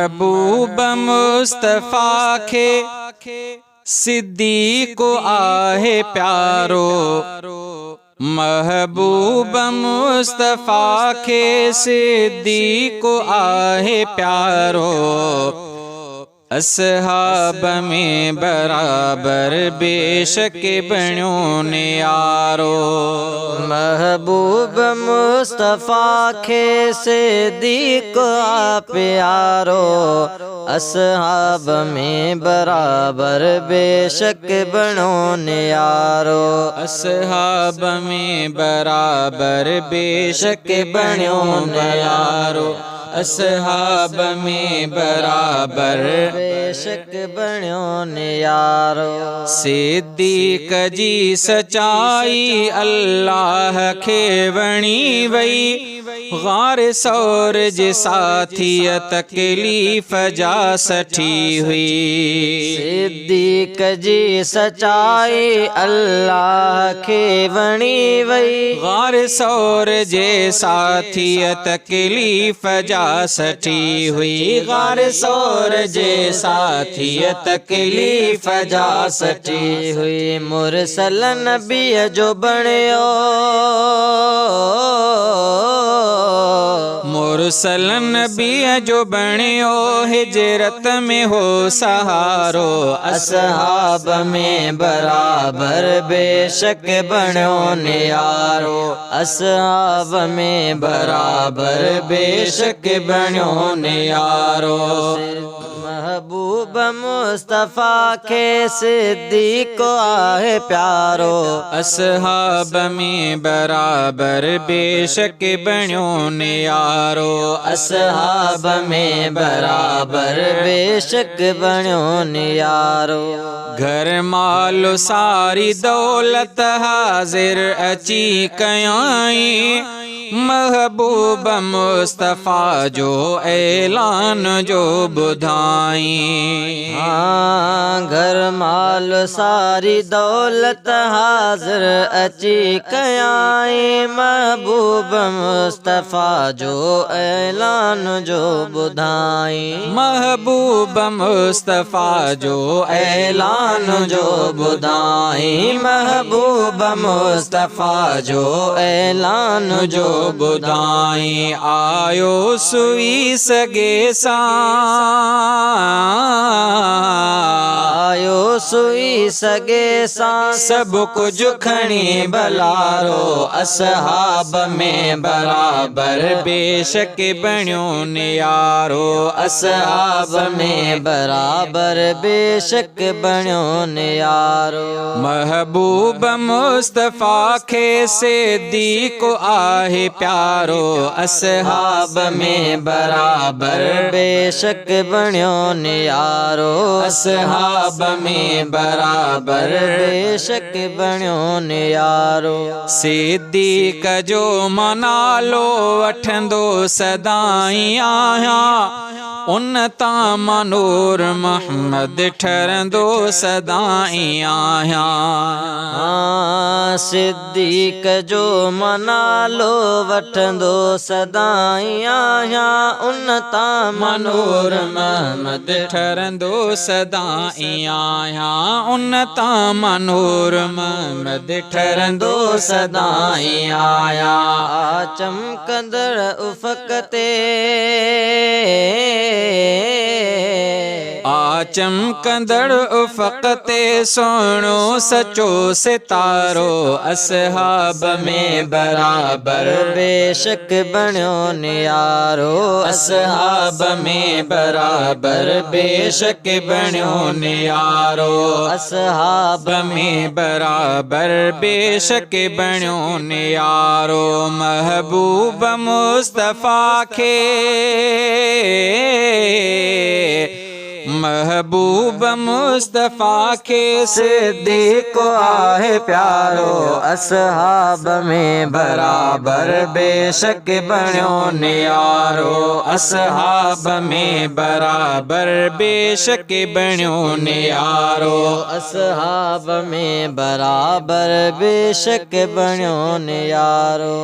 महबूब मुस्तफा खे सिद्दीक़ आहे प्यारो। महबूब मुस्तफा खे सिद्दीक़ आहे प्यारो। असहाब में बराबर बेशक बणियो नियारो। महबूब मुस्तफा खे सिद्दीक़ आ प्यारो। असहाब में बराबर बेशक बणो नियारो। असहाब में बराबर बेशक बणियो नियारो। असहाब में बराबर बेशक बणियो नियारो। सिद्दीक़ जी सचाई अल्लाह खे वणी वई। गार सौर जे साथीअ तकलीफ़ जा सठी हुई। सिद्दीक़ जी सचाई अल्लाह खे वणी वई। गार सौर जे साथीअ तकलीफ़ जा सठी हुई। गार सौर जे साथीअ तकलीफ़ जा सठी हुई। मुरसल नबीअ जो बणियो। मुरसल नबीअ जो बणियो हिजरत में हो सहारो। असहाब में बराबर बेशक बणियो नियारो। असहाब में बराबर बेशक बणियो नियारो। महबूब मुस्तफा खे सिद्दीक़ आहे प्यारो। असहाब में बराबर बेशक बणियो नियारो। असहाब में बराबर बेशक बणियो नियारो। घर माल सारी दौलत हाज़िर अची कयाई। महबूब मुस्तफा जो ऐलान जो बुधाई। घर माल सारी दौलत हाज़िर अची कयाई। महबूब मुस्तफा जो ऐलान जो बुधाई। महबूब मुस्तफा जो ऐलान जो बुधाई। महबूब मुस्तफा जो ऐलान जो बुधाई। आयो सुई सगे सा। आयो सुई सगे सा। सब कुछ खणी बलारो। असहाब में बराबर बेशक बणियो नियारो। असहाब में बराबर बेशक बणियो नियारो। महबूब मुस्तफा खे सिद्दीक़ आहे प्यारो। असहाब में बराबर बेशक बणियो नियारो। असहाब में बराबर बेशक बणियो नियारो। सिद्दीक़ जो मनालो वठंदो सदाई आहियां। उन तां मनूर मोहम्मद ठहंदो सदाई आहियां। सिद्दीक़ जो मनालो वठंदो सदाई आहियां। उन तां मनूर मोहम्मद ठहंदो सदाई आहियां। उन तां मनूर मोहम्मद ठहंदो सदाई आहियां। चमकंदड़ उफ़क़ ते चमकंदड़ उफ़क़ ते सोणो सचो सितारो। असहाब में बराबर बेशक बणियो नियारो। असहाब में बराबर बेशक बणियो नियारो। असहाब में बराबर बेशक बणियो नियारो। महबूब मुस्तफा खे महबूब मुस्तफा खे सिद्दीक़ आहे प्यारो। असहाब में बराबर बेशक बणियो नियारो। असहाब में बराबर बेशक बणियो नियारो। असहाब में बराबर बेशक बणियो नियारो।